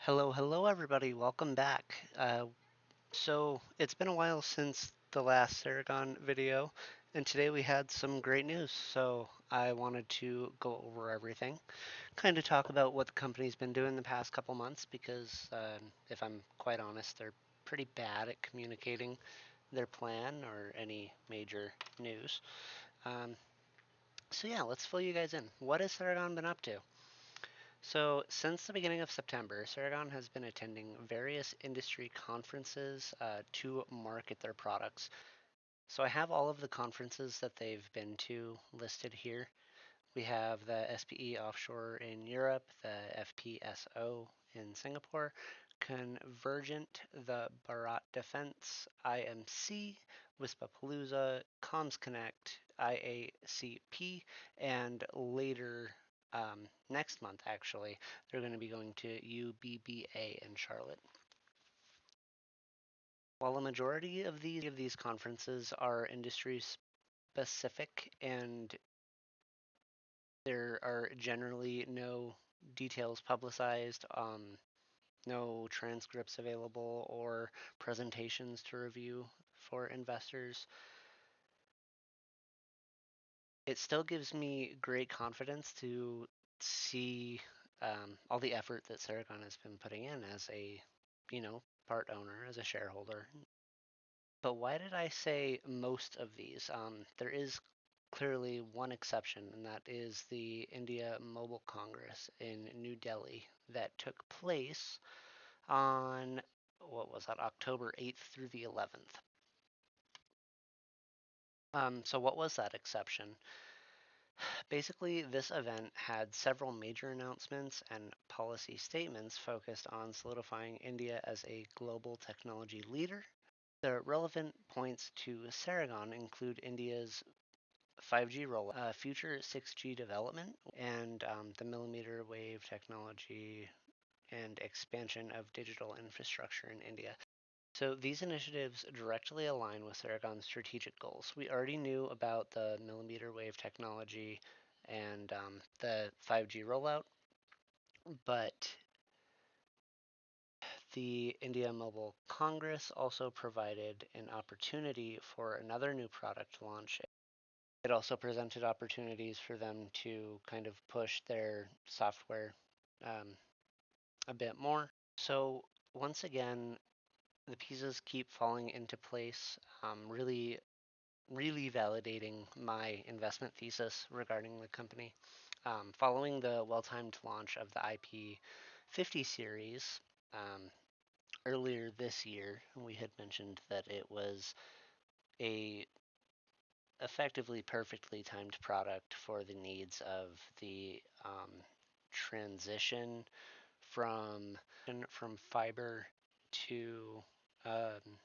Hello, everybody. Welcome back. So it's been a while since the last Ceragon video, and today we had some great news. So I wanted to go over everything, kind of talk about what the company's been doing the past couple months, because if I'm quite honest, they're pretty bad at communicating their plan or any major news. Um, so yeah, let's fill you guys in. What has Ceragon been up to? So, since the beginning of September, Ceragon has been attending various industry conferences to market their products. So, I have all of the conferences that they've been to listed here. We have the SPE Offshore in Europe, the FPSO in Singapore, Convergent, the Bharat Defense, IMC, Wispapalooza, Comms Connect, IACP, and later next month, actually, they're going to be going to UBBA in Charlotte. While a majority of these conferences are industry specific and there are generally no details publicized, no transcripts available, or presentations to review for investors. It still gives me great confidence to see all the effort that Ceragon has been putting in as a, part owner, as a shareholder. But why did I say most of these? There is clearly one exception, and that is the India Mobile Congress in New Delhi that took place on, what was that, October 8th through the 11th. So what was that exception? Basically, this event had several major announcements and policy statements focused on solidifying India as a global technology leader. The relevant points to Ceragon include India's 5G rollout, future 6G development, and the millimeter wave technology and expansion of digital infrastructure in India. So these initiatives directly align with Ceragon's strategic goals. We already knew about the millimeter wave technology and the 5G rollout, but the India Mobile Congress also provided an opportunity for another new product launch. It also presented opportunities for them to kind of push their software um, a bit more. So once again, the pieces keep falling into place, really validating my investment thesis regarding the company. Following the well-timed launch of the IP50 series earlier this year, we had mentioned that it was a effectively perfectly timed product for the needs of the transition from fiber to um,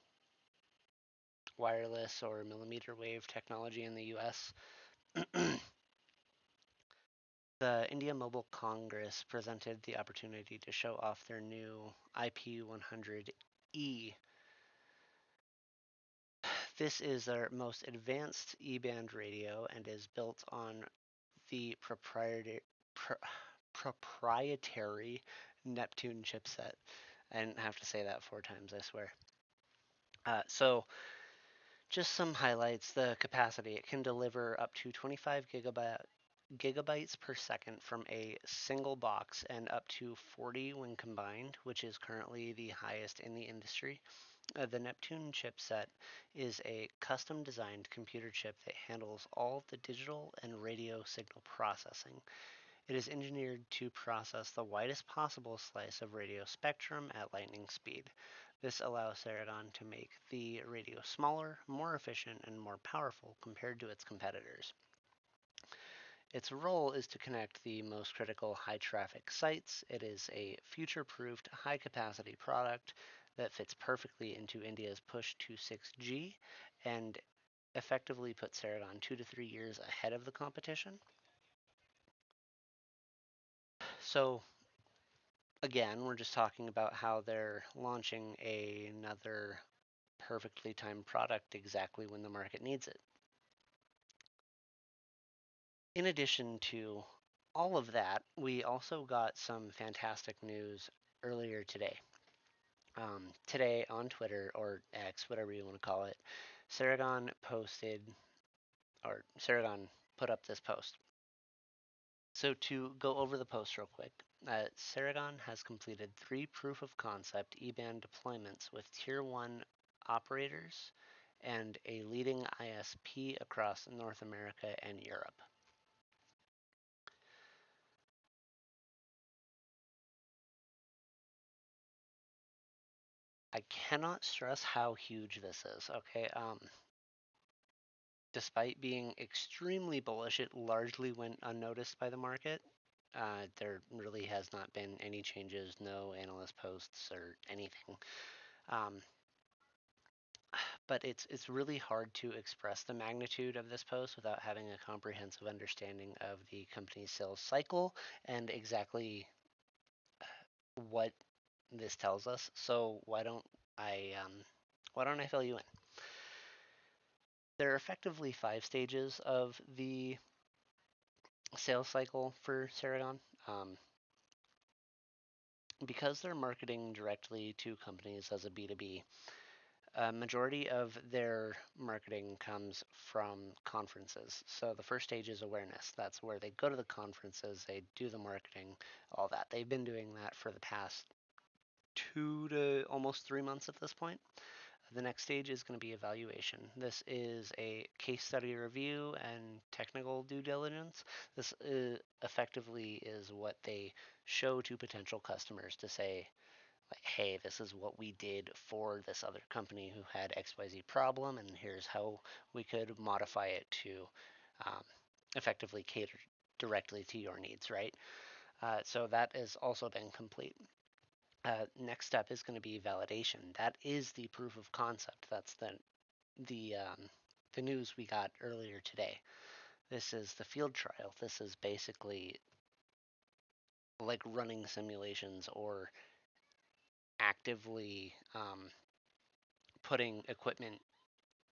wireless or millimeter wave technology in the US. The India Mobile Congress presented the opportunity to show off their new IP100E. This is their most advanced E-band radio and is built on the proprietary Neptune chipset. I didn't have to say that 4 times, I swear. So just some highlights. The capacity, it can deliver up to 25 gigabytes per second from a single box and up to 40 when combined, which is currently the highest in the industry. The Neptune chipset is a custom designed computer chip that handles all the digital and radio signal processing. It is engineered to process the widest possible slice of radio spectrum at lightning speed. This allows Ceragon to make the radio smaller, more efficient, and more powerful compared to its competitors. Its role is to connect the most critical high traffic sites. It is a future proofed high capacity product that fits perfectly into India's push to 6G and effectively puts Ceragon 2 to 3 years ahead of the competition. So again, we're just talking about how they're launching another perfectly timed product exactly when the market needs it. In addition to all of that, we also got some fantastic news earlier today. Today on Twitter or X, whatever you want to call it, Ceragon posted, or Ceragon put up this post. So to go over the post real quick, Ceragon has completed 3 proof-of-concept E-band deployments with Tier 1 operators and a leading ISP across North America and Europe. I cannot stress how huge this is, okay? Despite being extremely bullish, it largely went unnoticed by the market. There really has not been any changes, no analyst posts or anything. Um, but it's really hard to express the magnitude of this post without having a comprehensive understanding of the company's sales cycle and exactly what this tells us. So why don't I fill you in? There are effectively 5 stages of the sales cycle for Ceragon. Um, because they're marketing directly to companies as a B2B, a majority of their marketing comes from conferences. So the first stage is awareness. That's where they go to the conferences, they do the marketing, all that. They've been doing that for the past 2 to almost 3 months at this point. The next stage is going to be evaluation. This is a case study review and technical due diligence. This effectively is what they show to potential customers to say, like, hey, this is what we did for this other company who had XYZ problem, and here's how we could modify it to um, effectively cater directly to your needs, right? So that has also been complete. Next step is going to be validation. That is the proof of concept. That's the news we got earlier today. This is the field trial. This is basically like running simulations or actively putting equipment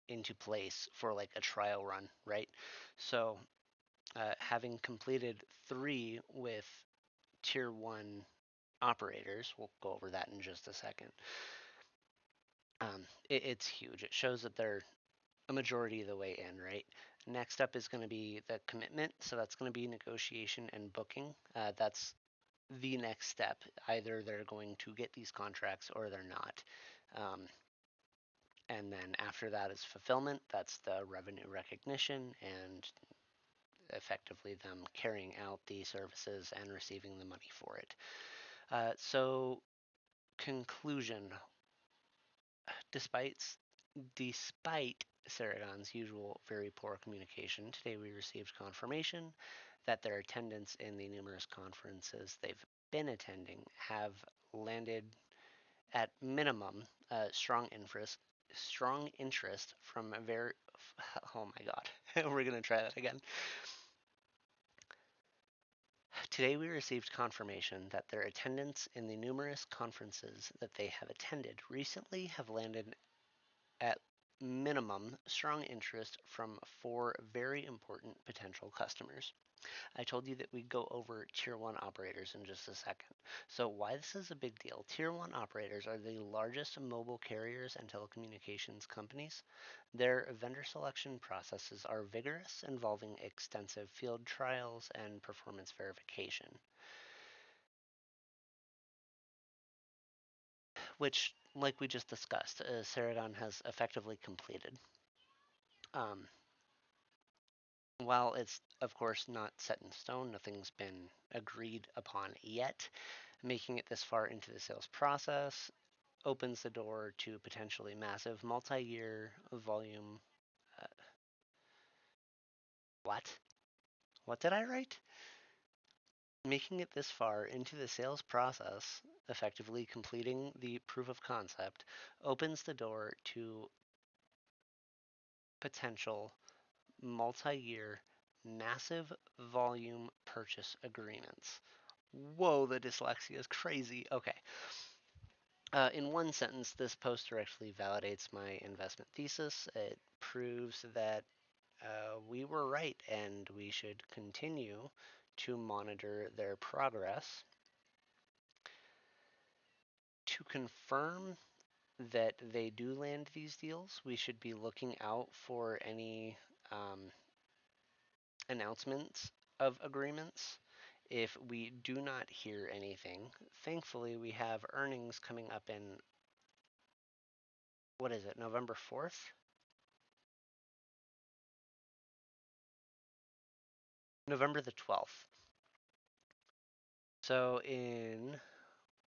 into place for like a trial run, right? So having completed 3 with tier 1 operators, we'll go over that in just a second. It's huge. It shows that they're a majority of the way in, right? Next up is going to be the commitment. So that's going to be negotiation and booking. That's the next step. Either they're going to get these contracts or they're not. And then after that is fulfillment. That's the revenue recognition and effectively them carrying out the services and receiving the money for it. So conclusion, despite despite Ceragon's usual very poor communication, today we received confirmation that their attendance in the numerous conferences they've been attending have landed at minimum strong interest from a very oh my god, we're gonna try that again. Today we received confirmation that their attendance in the numerous conferences that they have attended recently have landed at minimum strong interest from 4 very important potential customers. I told you that we'd go over Tier 1 operators in just a second. So why this is a big deal. Tier 1 operators are the largest mobile carriers and telecommunications companies. Their vendor selection processes are vigorous, involving extensive field trials and performance verification, which, like we just discussed, Ceragon has effectively completed. Um, While it's, of course, not set in stone, nothing's been agreed upon yet, making it this far into the sales process opens the door to potentially massive multi-year volume. Uh, what? What did I write? Making it this far into the sales process, effectively completing the proof of concept, opens the door to potential multi-year massive volume purchase agreements. Whoa, the dyslexia is crazy. Okay. In one sentence, this post directly validates my investment thesis. It proves that we were right and we should continue to monitor their progress. to confirm that they do land these deals, we should be looking out for any announcements of agreements. If we do not hear anything, thankfully we have earnings coming up in, what is it, November 4th? November the 12th. So in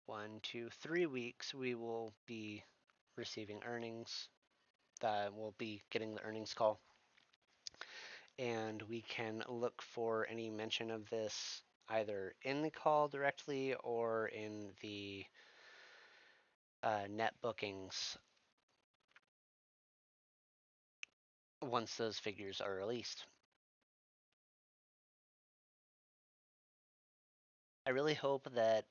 1, 2, 3 weeks, we will be receiving earnings. We'll be getting the earnings call, and we can look for any mention of this either in the call directly or in the net bookings once those figures are released. I really hope that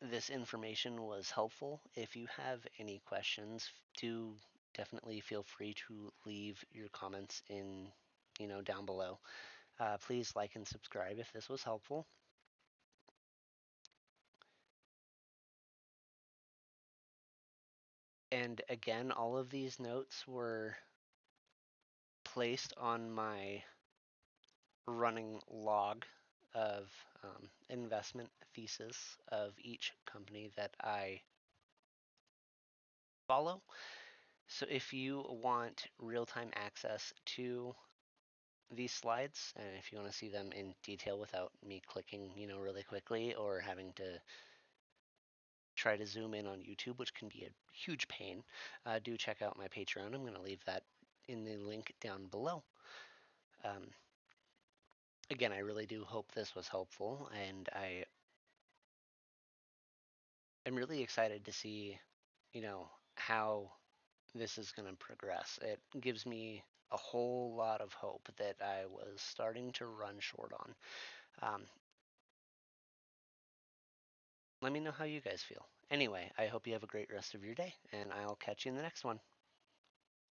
this information was helpful. If you have any questions, do definitely feel free to leave your comments in, down below. Please like and subscribe if this was helpful. And again, all of these notes were placed on my running log of investment thesis of each company that I follow. So if you want real-time access to these slides, and if you want to see them in detail without me clicking, really quickly or having to try to zoom in on YouTube, which can be a huge pain, do check out my Patreon. I'm going to leave that in the link down below. Um, Again, I really do hope this was helpful, and I am really excited to see, how this is going to progress. It gives me a whole lot of hope that I was starting to run short on. Um, Let me know how you guys feel. Anyway, I hope you have a great rest of your day, and I'll catch you in the next one.